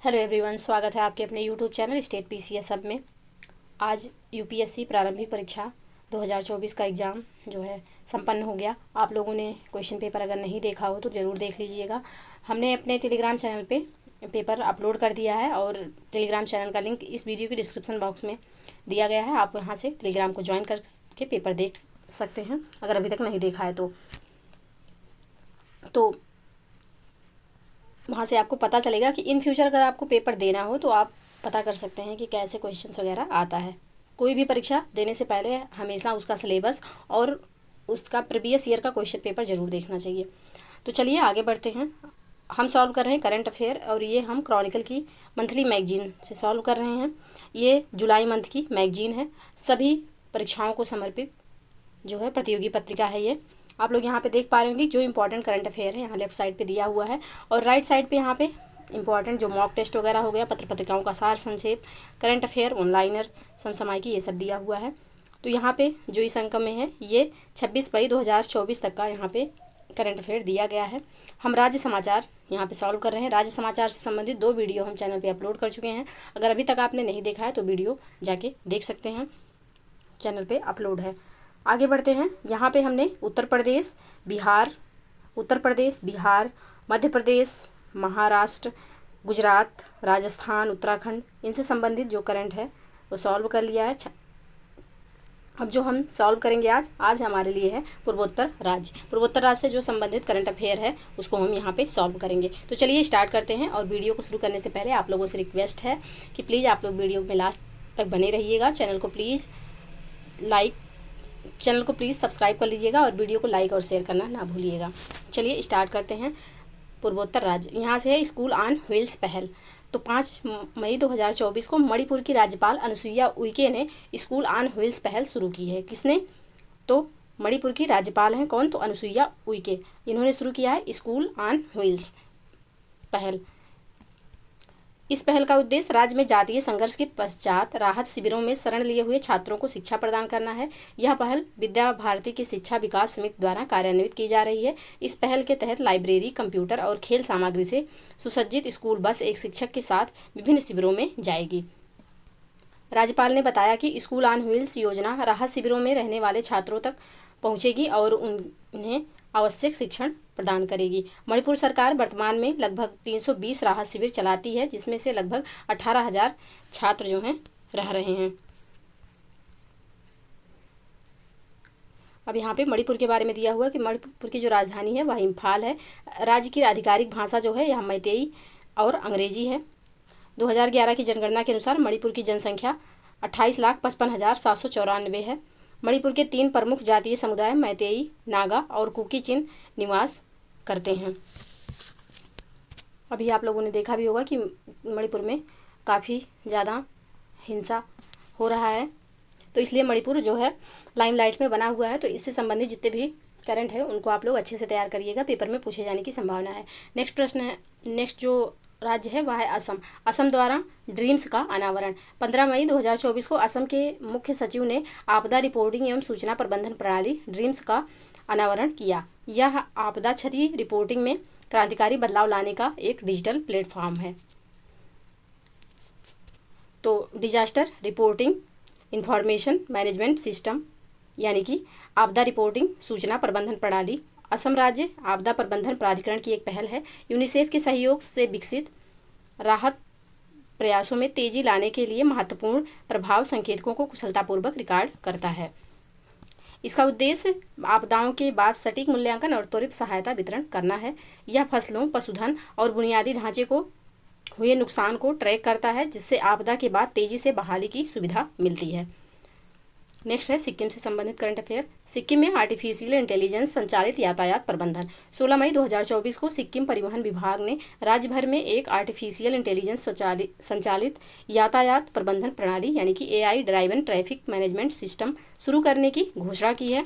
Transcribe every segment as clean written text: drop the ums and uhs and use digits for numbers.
Hello everyone, स्वागत है आपके अपने यूट्यूब चैनल स्टेट पीसीएस सब में। आज यूपीएससी प्रारंभिक परीक्षा 2024 का एग्ज़ाम जो है संपन्न हो गया। आप लोगों ने क्वेश्चन पेपर अगर नहीं देखा हो तो ज़रूर देख लीजिएगा। हमने अपने टेलीग्राम चैनल पे पेपर अपलोड कर दिया है और टेलीग्राम चैनल का लिंक इस वीडियो के डिस्क्रिप्शन बॉक्स में दिया गया है। आप वहाँ से टेलीग्राम को ज्वाइन करके पेपर देख सकते हैं अगर अभी तक नहीं देखा है तो वहाँ से आपको पता चलेगा कि इन फ्यूचर अगर आपको पेपर देना हो तो आप पता कर सकते हैं कि कैसे क्वेश्चंस वगैरह आता है। कोई भी परीक्षा देने से पहले हमेशा उसका सिलेबस और उसका प्रीवियस ईयर का क्वेश्चन पेपर ज़रूर देखना चाहिए। तो चलिए आगे बढ़ते हैं। हम सॉल्व कर रहे हैं करंट अफेयर और ये हम क्रॉनिकल की मंथली मैगजीन से सॉल्व कर रहे हैं। ये जुलाई मंथ की मैगजीन है, सभी परीक्षाओं को समर्पित जो है प्रतियोगी पत्रिका है। ये आप लोग यहाँ पे देख पा रहे होंगे जो इंपॉर्टेंट करंट अफेयर है यहाँ लेफ्ट साइड पे दिया हुआ है और राइट साइड पे यहाँ पे इंपॉर्टेंट जो मॉक टेस्ट वगैरह हो गया, पत्र पत्रिकाओं का सार संक्षेप, करंट अफेयर, ऑनलाइनर, समसामयिकी, ये सब दिया हुआ है। तो यहाँ पे जो इस अंक में है ये 26 मई 2024 तक का यहाँ पे करंट अफेयर दिया गया है। हम राज्य समाचार यहाँ पे सॉल्व कर रहे हैं। राज्य समाचार से संबंधित 2 वीडियो हम चैनल पे अपलोड कर चुके हैं। अगर अभी तक आपने नहीं देखा है तो वीडियो जाके देख सकते हैं, चैनल पे अपलोड है। आगे बढ़ते हैं। यहाँ पे हमने उत्तर प्रदेश, बिहार, मध्य प्रदेश, महाराष्ट्र, गुजरात, राजस्थान, उत्तराखंड, इनसे संबंधित जो करंट है वो सॉल्व कर लिया है। अब जो हम सॉल्व करेंगे आज हमारे लिए है पूर्वोत्तर राज्य से जो संबंधित करंट अफेयर है उसको हम यहाँ पे सॉल्व करेंगे। तो चलिए स्टार्ट करते हैं। और वीडियो को शुरू करने से पहले आप लोगों से रिक्वेस्ट है कि प्लीज़ आप लोग वीडियो में लास्ट तक बने रहिएगा। चैनल को प्लीज़ सब्सक्राइब कर लीजिएगा और वीडियो को लाइक और शेयर करना ना भूलिएगा। चलिए स्टार्ट करते हैं। पूर्वोत्तर राज्य, यहाँ से है स्कूल ऑन व्हील्स पहल। तो 5 मई 2024 को मणिपुर की राज्यपाल अनुसुईया उइके ने स्कूल ऑन व्हील्स पहल शुरू की है। किसने? तो मणिपुर की राज्यपाल हैं कौन? तो अनुसुईया उइके। इन्होंने शुरू किया है स्कूल ऑन व्हील्स पहल। इस पहल का उद्देश्य राज्य में जातीय संघर्ष के पश्चात राहत शिविरों में शरण लिए हुए छात्रों को शिक्षा प्रदान करना है। यह पहल विद्या भारती की शिक्षा विकास समिति द्वारा कार्यान्वित की जा रही है। इस पहल के तहत लाइब्रेरी, कंप्यूटर और खेल सामग्री से सुसज्जित स्कूल बस एक शिक्षक के साथ विभिन्न शिविरों में जाएगी। राज्यपाल ने बताया कि स्कूल ऑन व्हील्स योजना राहत शिविरों में रहने वाले छात्रों तक पहुंचेगी और उन्हें आवश्यक शिक्षण प्रदान करेगी। मणिपुर सरकार वर्तमान में लगभग 320 राहत शिविर चलाती है, जिसमें से लगभग 18,000 छात्र जो हैं रह रहे हैं। अब यहाँ पे मणिपुर के बारे में दिया हुआ कि मणिपुर की जो राजधानी है वह इम्फाल है। राज्य की आधिकारिक भाषा जो है यह मैतेई और अंग्रेजी है। 2011 की जनगणना के अनुसार मणिपुर की जनसंख्या 28,55,794 है। मणिपुर के 3 प्रमुख जातीय समुदाय मैतेई, नागा और कुकी-चिन निवास करते हैं। अभी आप लोगों ने देखा भी होगा कि मणिपुर में काफ़ी ज़्यादा हिंसा हो रहा है, तो इसलिए मणिपुर जो है लाइमलाइट में बना हुआ है। तो इससे संबंधित जितने भी करंट है उनको आप लोग अच्छे से तैयार करिएगा, पेपर में पूछे जाने की संभावना है। नेक्स्ट प्रश्न है, नेक्स्ट जो राज्य है वह है असम। असम द्वारा ड्रीम्स का अनावरण। 15 मई 2024 को असम के मुख्य सचिव ने आपदा रिपोर्टिंग एवं सूचना प्रबंधन प्रणाली ड्रीम्स का अनावरण किया। यह आपदा क्षति रिपोर्टिंग में क्रांतिकारी बदलाव लाने का एक डिजिटल प्लेटफॉर्म है। तो disaster reporting information management system यानी कि आपदा रिपोर्टिंग सूचना प्रबंधन प्रणाली असम राज्य आपदा प्रबंधन प्राधिकरण की एक पहल है। यूनिसेफ के सहयोग से विकसित राहत प्रयासों में तेजी लाने के लिए महत्वपूर्ण प्रभाव संकेतकों को कुशलतापूर्वक रिकॉर्ड करता है। इसका उद्देश्य आपदाओं के बाद सटीक मूल्यांकन और त्वरित सहायता वितरण करना है। यह फसलों, पशुधन और बुनियादी ढांचे को हुए नुकसान को ट्रैक करता है, जिससे आपदा के बाद तेजी से बहाली की सुविधा मिलती है। नेक्स्ट है सिक्किम से संबंधित करंट अफेयर। सिक्किम में आर्टिफिशियल इंटेलिजेंस संचालित यातायात प्रबंधन। 16 मई 2024 को सिक्किम परिवहन विभाग ने राज्य भर में एक आर्टिफिशियल इंटेलिजेंस संचालित यातायात प्रबंधन प्रणाली यानी कि AI driven traffic management system शुरू करने की घोषणा की है।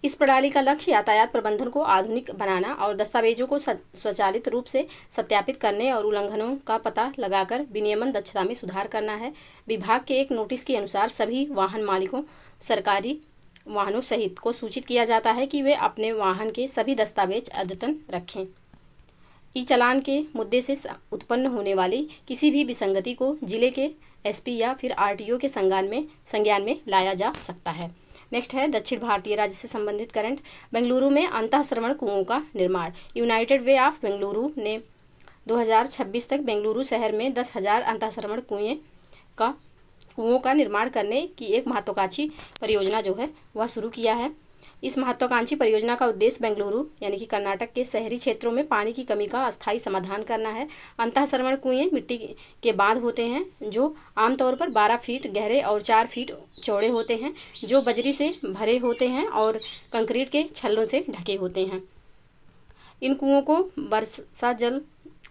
इस प्रणाली का लक्ष्य यातायात प्रबंधन को आधुनिक बनाना और दस्तावेजों को स्वचालित रूप से सत्यापित करने और उल्लंघनों का पता लगाकर विनियमन दक्षता में सुधार करना है। विभाग के एक नोटिस के अनुसार सभी वाहन मालिकों, सरकारी वाहनों सहित को सूचित किया जाता है कि वे अपने वाहन के सभी दस्तावेज अद्यतन रखें। ई चालान के मुद्दे से उत्पन्न होने वाली किसी भी विसंगति को जिले के एसपी या फिर आरटीओ के संज्ञान में लाया जा सकता है। नेक्स्ट है दक्षिण भारतीय राज्य से संबंधित करंट। बेंगलुरु में अंतःश्रवण कुओं का निर्माण। यूनाइटेड वे ऑफ बेंगलुरु ने 2026 तक बेंगलुरु शहर में 10,000 अंतःश्रवण कुओं का निर्माण करने की एक महत्वाकांक्षी परियोजना जो है वह शुरू किया है। इस महत्वाकांक्षी परियोजना का उद्देश्य बेंगलुरु यानी कि कर्नाटक के शहरी क्षेत्रों में पानी की कमी का अस्थायी समाधान करना है। अंतःश्रवण कुएं मिट्टी के बांध होते हैं जो आमतौर पर 12 फीट गहरे और 4 फीट चौड़े होते हैं, जो बजरी से भरे होते हैं और कंक्रीट के छल्लों से ढके होते हैं। इन कुओं को वर्षा जल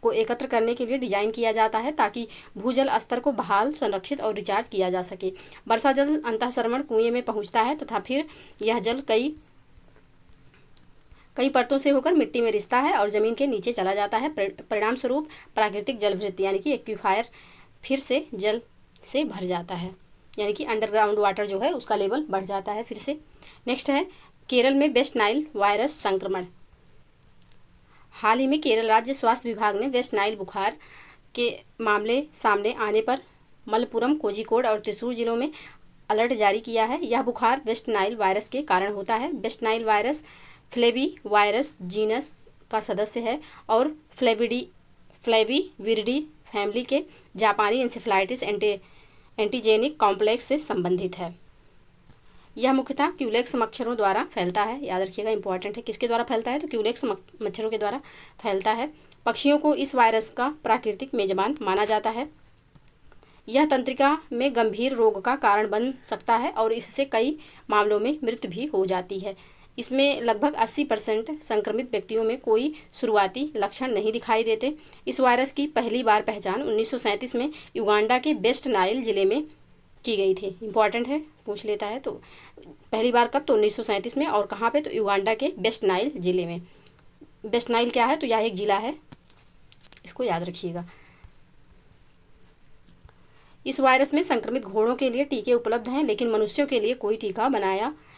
को एकत्र करने के लिए डिजाइन किया जाता है ताकि भूजल स्तर को बहाल, संरक्षित और रिचार्ज किया जा सके। वर्षा जल अंतःश्रवण कुएं में पहुंचता है तथा फिर यह जल कई परतों से होकर मिट्टी में रिसता है और जमीन के नीचे चला जाता है। परिणाम स्वरूप प्राकृतिक जलवृत्ति यानी कि एक्वीफायर फिर से जल से भर जाता है, यानी कि अंडरग्राउंड वाटर जो है उसका लेवल बढ़ जाता है फिर से। नेक्स्ट है केरल में वेस्ट नाइल वायरस संक्रमण। हाल ही में केरल राज्य स्वास्थ्य विभाग ने वेस्ट नाइल बुखार के मामले सामने आने पर मलप्पुरम, कोझिकोड और त्रिशूर जिलों में अलर्ट जारी किया है। यह बुखार वेस्ट नाइल वायरस के कारण होता है। West Nile virus flavi virus genus का सदस्य है और फ्लेविविरिडी फैमिली के जापानी इंसेफ्लाइटिस एंटीजेनिक कॉम्प्लेक्स से संबंधित है। यह मुख्यतः क्यूलेक्स मच्छरों द्वारा फैलता है। याद रखिएगा, इंपॉर्टेंट है। किसके द्वारा फैलता है? तो क्यूलेक्स मच्छरों के द्वारा फैलता है। पक्षियों को इस वायरस का प्राकृतिक मेजबान माना जाता है। यह तंत्रिका में गंभीर रोग का कारण बन सकता है और इससे कई मामलों में मृत्यु भी हो जाती है। इसमें लगभग 80% संक्रमित व्यक्तियों में कोई शुरुआती लक्षण नहीं दिखाई देते। इस वायरस की पहली बार पहचान 1937 में युगांडा के वेस्ट नाइल जिले में की गई थी। इंपॉर्टेंट है, पूछ लेता है। तो पहली बार कब? तो 1937 में। और कहाँ पे? तो युगांडा के वेस्ट नाइल जिले में। वेस्ट नाइल क्या है? तो यह एक जिला है, इसको याद रखिएगा। इस वायरस में संक्रमित घोड़ों के लिए टीके उपलब्ध हैं, लेकिन मनुष्यों के लिए कोई टीका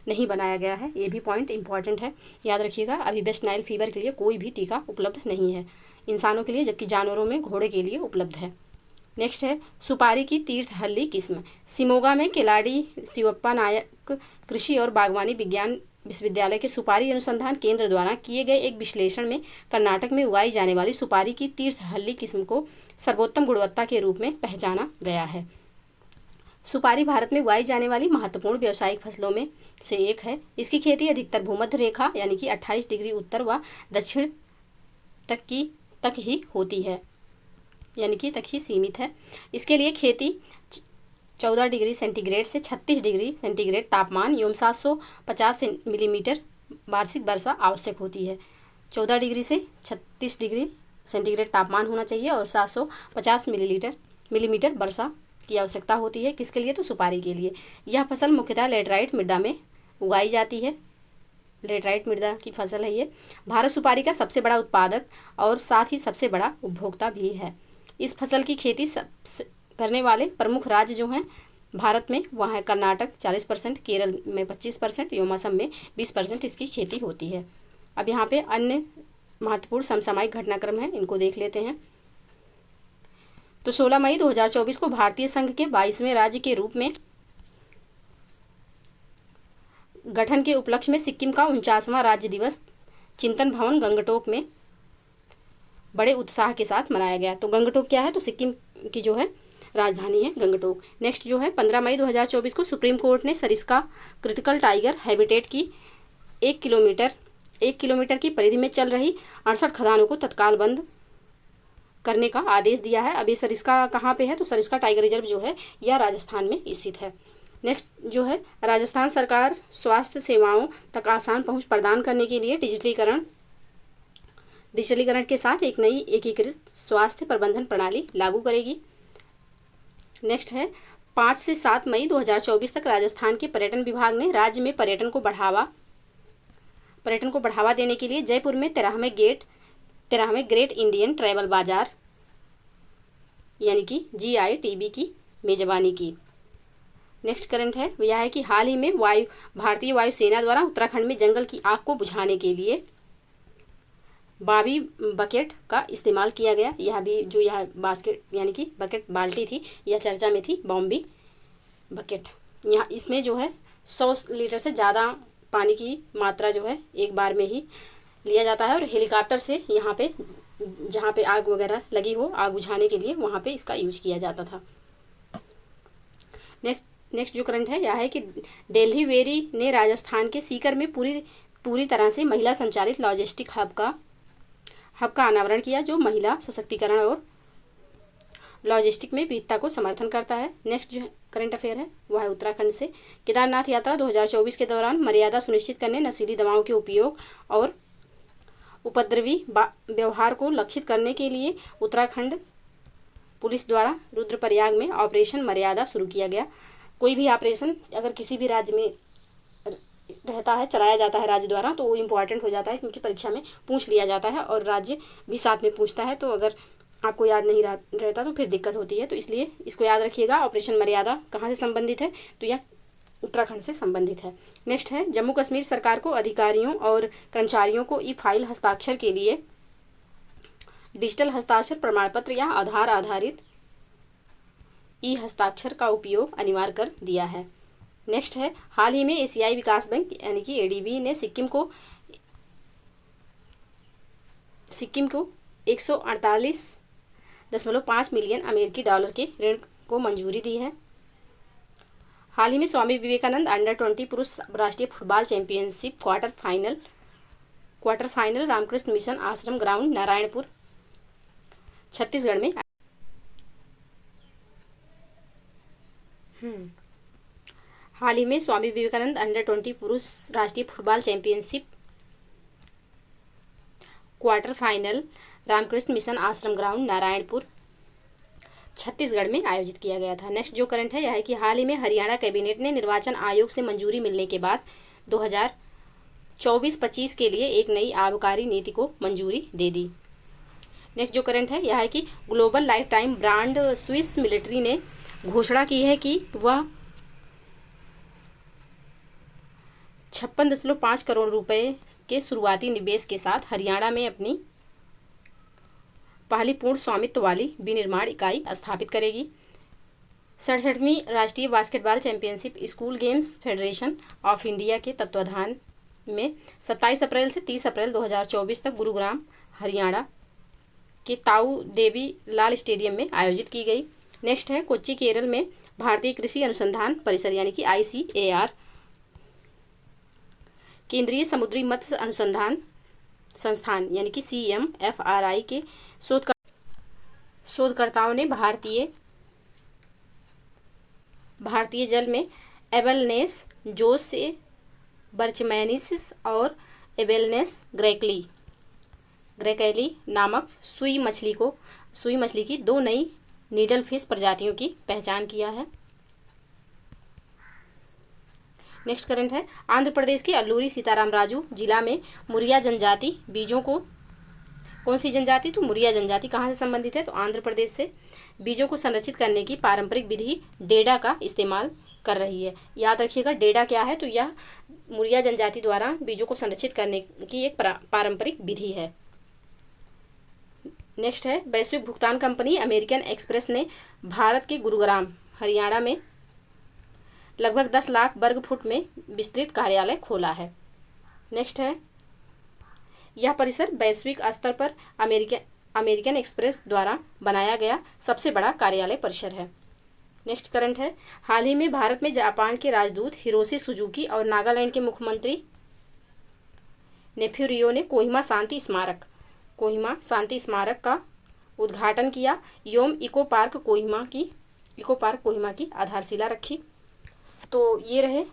नहीं बनाया गया है। ये भी पॉइंट इंपॉर्टेंट है, याद रखिएगा। अभी वेस्ट नाइल फीवर के लिए कोई भी टीका उपलब्ध नहीं है इंसानों के लिए, जबकि जानवरों में घोड़े के लिए उपलब्ध है। नेक्स्ट है सुपारी की तीर्थहल्ली किस्म। शिमोगा में केलाडी शिवप्पा नायक कृषि और बागवानी विज्ञान विश्वविद्यालय के सुपारी अनुसंधान केंद्र द्वारा किए गए एक विश्लेषण में कर्नाटक में उगाई जाने वाली सुपारी की तीर्थहल्ली किस्म को सर्वोत्तम गुणवत्ता के रूप में पहचाना गया है। सुपारी भारत में उगाई जाने वाली महत्वपूर्ण व्यावसायिक फसलों में से एक है। इसकी खेती अधिकतर भूमध्य रेखा यानी कि 28 डिग्री उत्तर व दक्षिण तक ही होती है, यानी कि तक ही सीमित है। इसके लिए खेती 14 डिग्री सेंटीग्रेड से 36 डिग्री सेंटीग्रेड तापमान एवं 750 मिलीमीटर वार्षिक वर्षा आवश्यक होती है। 14 डिग्री से 36 डिग्री सेंटीग्रेड तापमान होना चाहिए और 750 मिलीमीटर वर्षा की आवश्यकता होती है। किसके लिए? तो सुपारी के लिए। यह फसल मुख्यतः लेटराइट मृदा में उगाई जाती है। लेटराइट मृदा की फसल है ये। भारत सुपारी का सबसे बड़ा उत्पादक और साथ ही सबसे बड़ा उपभोक्ता भी है। इस फसल की खेती करने वाले प्रमुख राज्य जो हैं भारत में, वहाँ है कर्नाटक 40%, केरल में 25% एवं असम में 20% इसकी खेती होती है। अब यहाँ पे अन्य महत्वपूर्ण समसामयिक घटनाक्रम हैं, इनको देख लेते हैं। तो 16 मई 2024 को भारतीय संघ के 22वें राज्य के रूप में गठन के उपलक्ष्य में सिक्किम का 49वां राज्य दिवस चिंतन भवन गंगटोक में बड़े उत्साह के साथ मनाया गया। तो गंगटोक क्या है? तो सिक्किम की जो है राजधानी है गंगटोक। नेक्स्ट जो है 15 मई 2024 को सुप्रीम कोर्ट ने सरिस्का क्रिटिकल टाइगर हैबिटेट की 1 किलोमीटर की परिधि में चल रही 68 खदानों को तत्काल बंद करने का आदेश दिया है। अब ये सरिस्का कहाँ पे है? तो सरिस्का टाइगर रिजर्व जो है यह राजस्थान में स्थित है। नेक्स्ट जो है राजस्थान सरकार स्वास्थ्य सेवाओं तक आसान पहुँच प्रदान करने के लिए डिजिटलीकरण के साथ एक नई एकीकृत स्वास्थ्य प्रबंधन प्रणाली लागू करेगी। नेक्स्ट है 5 से 7 मई 2024 तक राजस्थान के पर्यटन विभाग ने राज्य में पर्यटन को बढ़ावा देने के लिए जयपुर में 13वें ग्रेट इंडियन ट्रैवल बाजार यानी कि GITB की मेजबानी की। नेक्स्ट करंट है यह है कि हाल ही में भारतीय वायुसेना द्वारा उत्तराखंड में जंगल की आग को बुझाने के लिए बॉबी बकेट का इस्तेमाल किया गया। यह भी जो यह बास्केट यानी कि बकेट बाल्टी थी, यह चर्चा में थी, बॉम्बी बकेट। यहाँ इसमें जो है 100 लीटर से ज़्यादा पानी की मात्रा जो है एक बार में ही लिया जाता है, और हेलीकॉप्टर से यहाँ पे जहाँ पे आग वगैरह लगी हो, आग बुझाने के लिए वहाँ पे इसका यूज किया जाता था। नेक्स्ट जो करंट है यह है कि दिल्ली वेरी ने राजस्थान के सीकर में पूरी तरह से महिला संचालित लॉजिस्टिक हब का अनावरण किया, जो महिला सशक्तिकरण और लॉजिस्टिक में विविधता को समर्थन करता है। नेक्स्ट जो करंट अफेयर है वह है उत्तराखंड से। केदारनाथ यात्रा 2024 के दौरान मर्यादा सुनिश्चित करने, नशीली दवाओं के उपयोग और उपद्रवी व्यवहार को लक्षित करने के लिए उत्तराखंड पुलिस द्वारा रुद्रप्रयाग में ऑपरेशन मर्यादा शुरू किया गया। कोई भी ऑपरेशन अगर किसी भी राज्य में रहता है, चलाया जाता है राज्य द्वारा, तो वो इम्पॉर्टेंट हो जाता है, क्योंकि परीक्षा में पूछ लिया जाता है और राज्य भी साथ में पूछता है। तो अगर आपको याद नहीं रहता तो फिर दिक्कत होती है, तो इसलिए इसको याद रखिएगा। ऑपरेशन मर्यादा कहाँ से संबंधित है, तो यह उत्तराखंड से संबंधित है। नेक्स्ट है जम्मू कश्मीर सरकार को अधिकारियों और कर्मचारियों को ई फाइल हस्ताक्षर के लिए डिजिटल हस्ताक्षर प्रमाण पत्र या आधार आधारित ई हस्ताक्षर का उपयोग अनिवार्य कर दिया है। नेक्स्ट है हाल ही में एशियाई विकास बैंक यानी कि एडीबी ने सिक्किम को 148.5 मिलियन अमेरिकी डॉलर के ऋण को मंजूरी दी है। हाल ही में स्वामी विवेकानंद अंडर-20 पुरुष राष्ट्रीय football championship quarter final Ramakrishna Mission ashram ground Narayanpur Chhattisgarh में हाल ही में स्वामी विवेकानंद अंडर-20 पुरुष राष्ट्रीय football championship quarter final Ramakrishna Mission ashram ground Narayanpur Chhattisgarh में आयोजित किया गया था। नेक्स्ट जो करंट है यह है कि हाल ही में हरियाणा कैबिनेट ने निर्वाचन आयोग से मंजूरी मिलने के बाद 2024-25 के लिए एक नई आबकारी नीति को मंजूरी दे दी। नेक्स्ट जो करंट है यह है कि global life time brand Swiss military ने घोषणा की है कि वह 56.5 करोड़ रुपए के शुरुआती निवेश के साथ हरियाणा में अपनी पहली पूर्ण स्वामित्व वाली विनिर्माण इकाई स्थापित करेगी। 67वीं राष्ट्रीय basketball championship school games federation of India के तत्वाधान में 27 अप्रैल से 30 अप्रैल 2024 तक गुरुग्राम हरियाणा के ताऊ देवी लाल स्टेडियम में आयोजित की गई। नेक्स्ट है कोच्चि केरल में भारतीय कृषि अनुसंधान परिषद यानी कि ICAR केंद्रीय समुद्री मत्स्य अनुसंधान संस्थान यानी कि CMFRI के शोधकर्ताओं ने भारतीय जल में एबेलनेस जोसे बर्चमैनिसिस और एबेलनेस ग्रेकैली नामक सुई मछली की 2 नई नीडल फिश प्रजातियों की पहचान किया है। नेक्स्ट करंट है आंध्र प्रदेश के अल्लूरी सीताराम राजू जिला में मुरिया जनजाति बीजों को, कौन सी जनजाति, तो मुरिया जनजाति कहाँ से संबंधित है, तो आंध्र प्रदेश से बीजों को संरक्षित करने की पारंपरिक विधि डेडा का इस्तेमाल कर रही है। याद रखिएगा डेडा क्या है, तो यह मुरिया जनजाति द्वारा बीजों को संरक्षित करने की एक पारंपरिक विधि है। नेक्स्ट है वैश्विक भुगतान कंपनी अमेरिकन एक्सप्रेस ने भारत के गुरुग्राम हरियाणा में लगभग 10 लाख वर्ग फुट में विस्तृत कार्यालय खोला है। नेक्स्ट है यह परिसर वैश्विक स्तर पर अमेरिकन एक्सप्रेस द्वारा बनाया गया सबसे बड़ा कार्यालय परिसर है। नेक्स्ट करंट है हाल ही में भारत में जापान के राजदूत हिरोशी सुजुकी और नागालैंड के मुख्यमंत्री नेफ्यू रियो ने कोहिमा शांति स्मारक का उद्घाटन किया एवं इको पार्क कोहिमा की आधारशिला रखी। तो ये रहे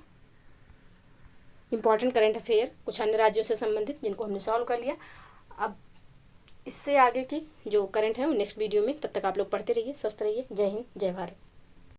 इम्पॉर्टेंट करंट अफेयर कुछ अन्य राज्यों से संबंधित जिनको हमने सॉल्व कर लिया। अब इससे आगे की जो करंट है वो नेक्स्ट वीडियो में, तब तक आप लोग पढ़ते रहिए, स्वस्थ रहिए। जय हिंद, जय भारत।